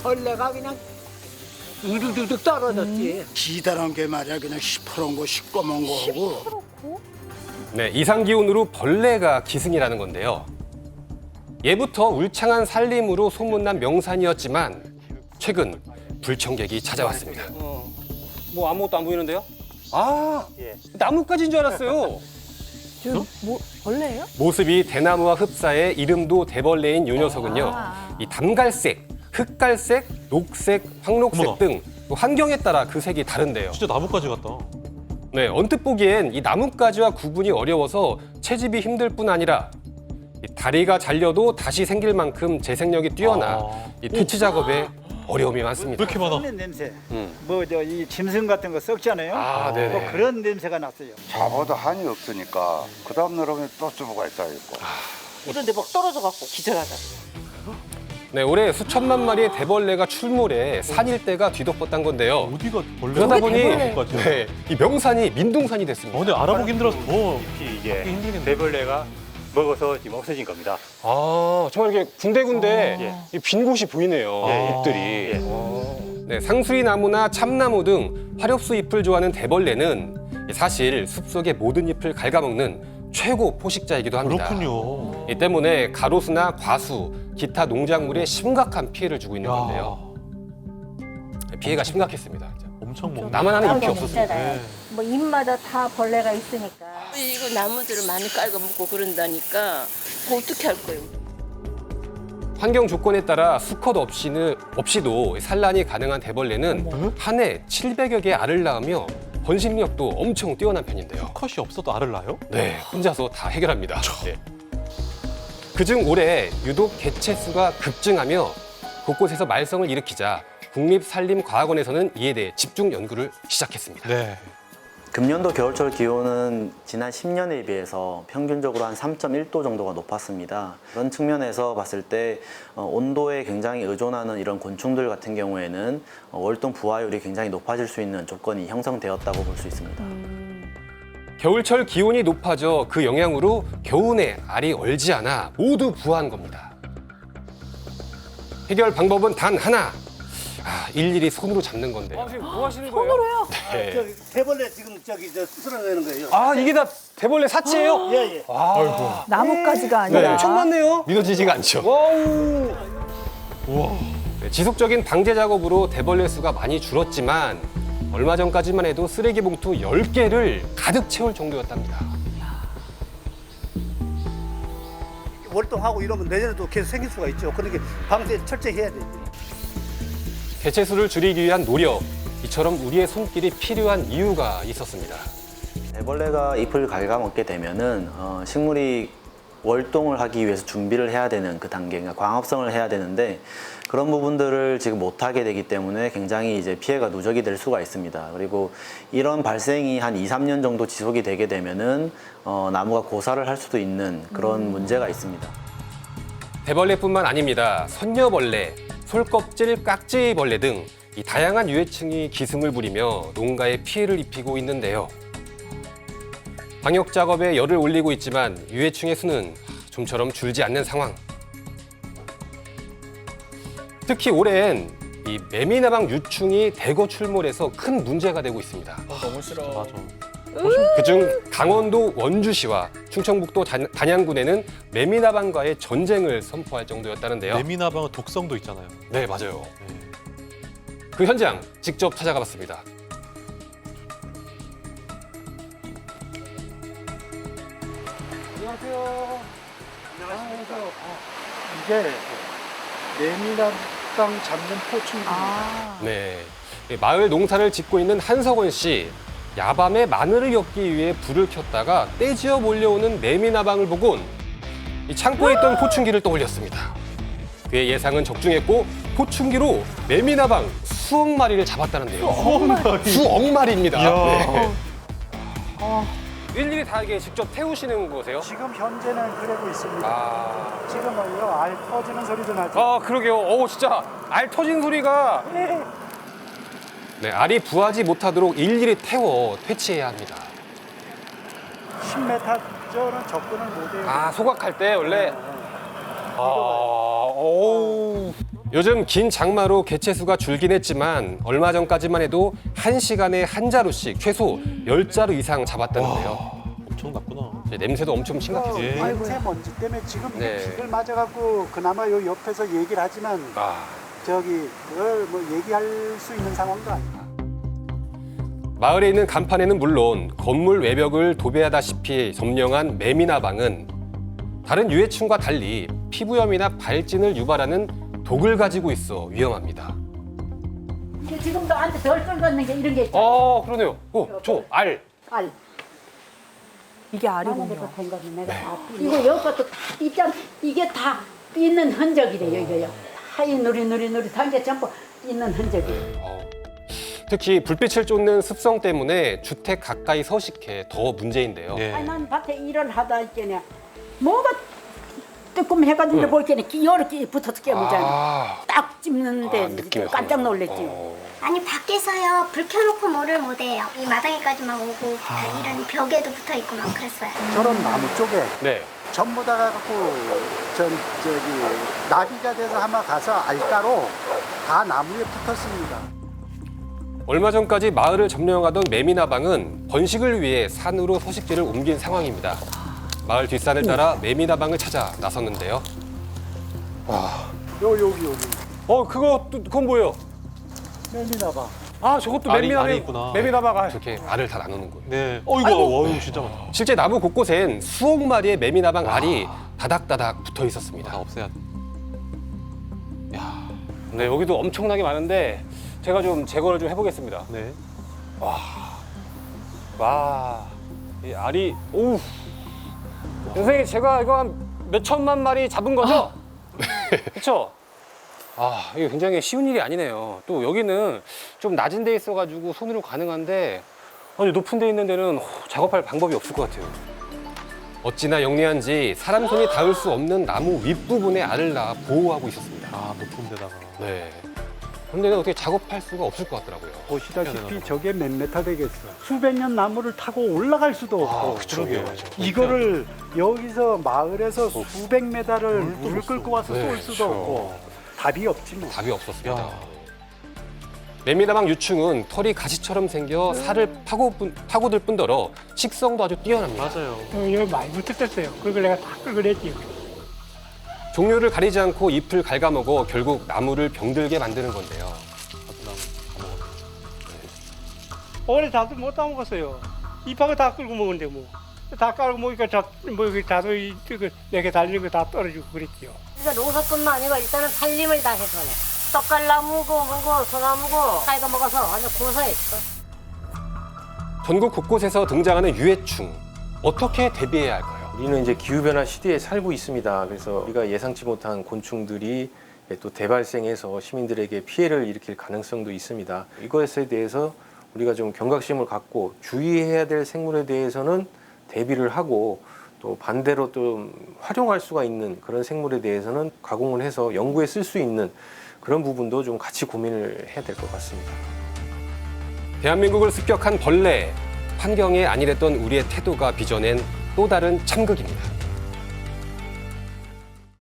벌레가 그냥 으르르륵 떨어졌지. 기다란 게 말이야 그냥 시퍼런 거 시꺼먼 거 하고. 네, 이상기온으로 벌레가 기승이라는 건데요. 예부터 울창한 산림으로 소문난 명산이었지만 최근 불청객이 찾아왔습니다. 뭐 아무것도 안 보이는데요? 아, 나뭇가지인 줄 알았어요. 뭐 벌레예요? 모습이 대나무와 흡사해 이름도 대벌레인 요 녀석은요. 이 담갈색, 흑갈색, 녹색, 황록색 어머나. 등 환경에 따라 그 색이 다른데요. 진짜 나뭇가지 같다. 네, 언뜻 보기엔 이 나뭇가지와 구분이 어려워서 채집이 힘들 뿐 아니라 이 다리가 잘려도 다시 생길 만큼 재생력이 뛰어나 이 퇴치 작업에 어려움이 왜 많습니다. 이렇게 많아? 썩는 냄새. 뭐 저 이 짐승 같은 거 썩잖아요. 아, 네네. 뭐 그런 냄새가 났어요. 잡아도 한이 없으니까 그 다음 날 오면 또 주부가 있다 있고. 이런데 막 떨어져갖고 기절하다. 네, 올해 수천만 마리의 대벌레가 출몰해 산일대가 뒤덮었단 건데요. 어디가 벌레? 그러다 보니 나뭇가지. 네, 이 명산이 민둥산이 됐습니다. 근데 알아보기 힘들어서 더 이게 힘들겠네. 대벌레가 먹어서 지금 없어진 겁니다. 아, 정말 이렇게 군데군데 이빈 곳이 보이네요. 예, 잎들이. 네, 상수리 나무나 참나무 등 화렵수 잎을 좋아하는 대벌레는 사실 숲속의 모든 잎을 갉아먹는 최고 포식자이기도 합니다. 그렇군요. 이 때문에 가로수나 과수, 기타 농작물에 심각한 피해를 주고 있는 건데요. 피해가 심각했습니다. 진짜. 엄청 먹네. 나만 하는 잎이 없었습니다. 있잖아요. 뭐 입마다 다 벌레가 있으니까. 이거 나무들을 많이 깔아먹고 그런다니까 어떻게 할 거예요? 환경 조건에 따라 수컷 없이도 산란이 가능한 대벌레는 한 해 700여 개의 알을 낳으며 번식력도 엄청 뛰어난 편인데요. 컷이 없어도 알을 낳아요? 네, 혼자서 다 해결합니다. 네. 그중 올해 유독 개체 수가 급증하며 곳곳에서 말썽을 일으키자 국립산림과학원에서는 이에 대해 집중 연구를 시작했습니다. 네. 금년도 겨울철 기온은 지난 10년에 비해서 평균적으로 한 3.1도 정도가 높았습니다. 그런 측면에서 봤을 때 온도에 굉장히 의존하는 이런 곤충들 같은 경우에는 월동 부화율이 굉장히 높아질 수 있는 조건이 형성되었다고 볼 수 있습니다. 겨울철 기온이 높아져 그 영향으로 겨우내 알이 얼지 않아 모두 부화한 겁니다. 해결 방법은 단 하나. 일일이 손으로 잡는 건데. 지금 뭐 하시는 거예요? 네. 저기 대벌레 지금 저기 저 수술하는 거예요. 아, 이게 다 대벌레 사체예요? 예예. 나뭇가지가 아니라. 네. 엄청 많네요. 믿어지지가 않죠. 와우. 네, 지속적인 방제 작업으로 대벌레 수가 많이 줄었지만 얼마 전까지만 해도 쓰레기 봉투 10개를 가득 채울 정도였답니다. 월동하고 이러면 내년에도 계속 생길 수가 있죠. 그러니까 방제 철저히 해야 돼요. 개체 수를 줄이기 위한 노력, 이처럼 우리의 손길이 필요한 이유가 있었습니다. 애벌레가 잎을 갉아먹게 되면은 식물이 월동을 하기 위해서 준비를 해야 되는 그 단계, 그러니까 광합성을 해야 되는데 그런 부분들을 지금 못하게 되기 때문에 굉장히 이제 피해가 누적이 될 수가 있습니다. 그리고 이런 발생이 한 2, 3년 정도 지속이 되게 되면은 나무가 고사를 할 수도 있는 그런 문제가 있습니다. 대벌레뿐만 아닙니다. 선녀벌레, 솔껍질 깍지벌레 등 이 다양한 유해충이 기승을 부리며 농가에 피해를 입히고 있는데요. 방역 작업에 열을 올리고 있지만 유해충의 수는 좀처럼 줄지 않는 상황. 특히 올해엔 이 매미나방 유충이 대거 출몰해서 큰 문제가 되고 있습니다. 너무 싫어. 맞아. 그중 강원도 원주시와 충청북도 단양군에는 매미나방과의 전쟁을 선포할 정도였다는데요. 레미나방은 독성도 있잖아요. 네, 맞아요. 그 현장 직접 찾아가 봤습니다. 안녕하세요. 이게 매미나방 잡는 포충입니다. 네, 마을 농사를 짓고 있는 한석원 씨. 야밤에 마늘을 엮기 위해 불을 켰다가 떼지어 몰려오는 매미나방을 보곤 이 창고에 있던 포충기를 떠올렸습니다. 그의 예상은 적중했고 포충기로 매미나방 수억 마리를 잡았다는데요. 수억 마리입니다. 네. 일일이 다 이게 직접 태우시는 거세요? 지금 현재는 그러고 있습니다. 아, 지금은요 알 터지는 소리도 나죠. 아 그러게요. 진짜 알 터진 소리가. 네, 알이 부하지 못하도록 일일이 태워 퇴치해야 합니다. 10m 저는 접근을 못해요. 소각할 때 원래. 어우. 요즘 긴 장마로 개체수가 줄긴 했지만 얼마 전까지만 해도 1시간에 한 자루씩 최소 10자루 이상 잡았다는데요. 엄청났구나. 이제 냄새도 엄청 심각해요. 예. 냄새 먼지 때문에 지금 네. 비를 맞아갖고 그나마 요 옆에서 얘기를 하지만 저기 그걸 뭐 얘기할 수 있는 상황도 아니야. 마을에 있는 간판에는 물론 건물 외벽을 도배하다시피 점령한 매미나방은 다른 유해충과 달리 피부염이나 발진을 유발하는 독을 가지고 있어 위험합니다. 지금 너한테 덜 쫄았는 게 이런 게 있잖아. 그러네요. 저 알. 알. 이게 나는 알이군요. 내가 된 거는 내가 다 이거 이것도 다 있잖아. 이게 다 있는 흔적이래요. 이거요. 다 이 누리 단계 전부 있는 흔적이에요. 특히 불빛을 쫓는 습성 때문에 주택 가까이 서식해 더 문제인데요. 예. 아니 난 밭에 일을 하다 있겠네. 뭐가 뜨끔 해가지고 보이겠네. 이렇게 붙어서 깨물잖아. 딱 찝는데 느낌이 깜짝 놀랐지. 아니 밖에서요 불 켜놓고 뭐를 못해요. 이 마당에까지만 오고 이런 벽에도 붙어 있고 막 그랬어요. 저런 나무 쪽에 네. 전부 다 갖고 저기 나비가 돼서 아마 가서 알가로 다 나무에 붙었습니다. 얼마 전까지 마을을 점령하던 매미나방은 번식을 위해 산으로 서식지를 옮긴 상황입니다. 마을 뒷산을 따라 매미나방을 찾아 나섰는데요. 여기 그건 뭐예요? 매미나방. 저것도 알이 있구나. 매미나방. 이렇게 알을 다 나누는 거예요. 네. 어이구, 진짜 많다. 실제 나무 곳곳엔 수억 마리의 매미나방 알이 다닥다닥 붙어 있었습니다. 다 없애야 돼. 네, 여기도 엄청나게 많은데 제가 좀 제거를 좀 해보겠습니다. 네. 와, 이 알이, 오우. 선생님, 제가 이거 한 몇 천만 마리 잡은 거죠? 그렇죠? 이게 굉장히 쉬운 일이 아니네요. 또 여기는 좀 낮은 데 있어가지고 손으로 가능한데 아니 높은 데 있는 데는 작업할 방법이 없을 것 같아요. 어찌나 영리한지 사람 손이 닿을 수 없는 나무 윗부분에 알을 낳아 보호하고 있었습니다. 높은 데다가. 네. 그런데 어떻게 작업할 수가 없을 것 같더라고요. 보시다시피 저게 몇 메타 되겠어. 수백 년 나무를 타고 올라갈 수도 없고. 그러게요. 이거를 여기서 마을에서 수백 메다를 물을 끌고 와서 쏠 수도 없고. 답이 없지 뭐. 답이 없었습니다. 매미나방 유충은 털이 가시처럼 생겨 살을 파고들 뿐더러 식성도 아주 뛰어납니다. 맞아요. 여기 많이 붙었어요. 그걸 내가 다 끌고 냈지. 종류를 가리지 않고 잎을 갉아먹어 결국 나무를 병들게 만드는 건데요. 올해 다도 못 따먹었어요. 잎하고 다 끌고 먹는데 뭐. 다 깔고 먹으니까 다도 내게 달린 거 다 떨어지고 그랬지요. 그러니까 농사뿐만 아니고 일단은 살림을 다 해서 떡갈나무고 뭐고 소나무고 딸거 먹어서 완전 고소했어. 전국 곳곳에서 등장하는 유해충. 어떻게 대비해야 할까요? 우리는 이제 기후변화 시대에 살고 있습니다. 그래서 우리가 예상치 못한 곤충들이 또 대발생해서 시민들에게 피해를 일으킬 가능성도 있습니다. 이것에 대해서 우리가 좀 경각심을 갖고 주의해야 될 생물에 대해서는 대비를 하고 또 반대로 좀 활용할 수가 있는 그런 생물에 대해서는 가공을 해서 연구에 쓸 수 있는 그런 부분도 좀 같이 고민을 해야 될 것 같습니다. 대한민국을 습격한 벌레. 환경에 안일했던 우리의 태도가 빚어낸 또 다른 참극입니다.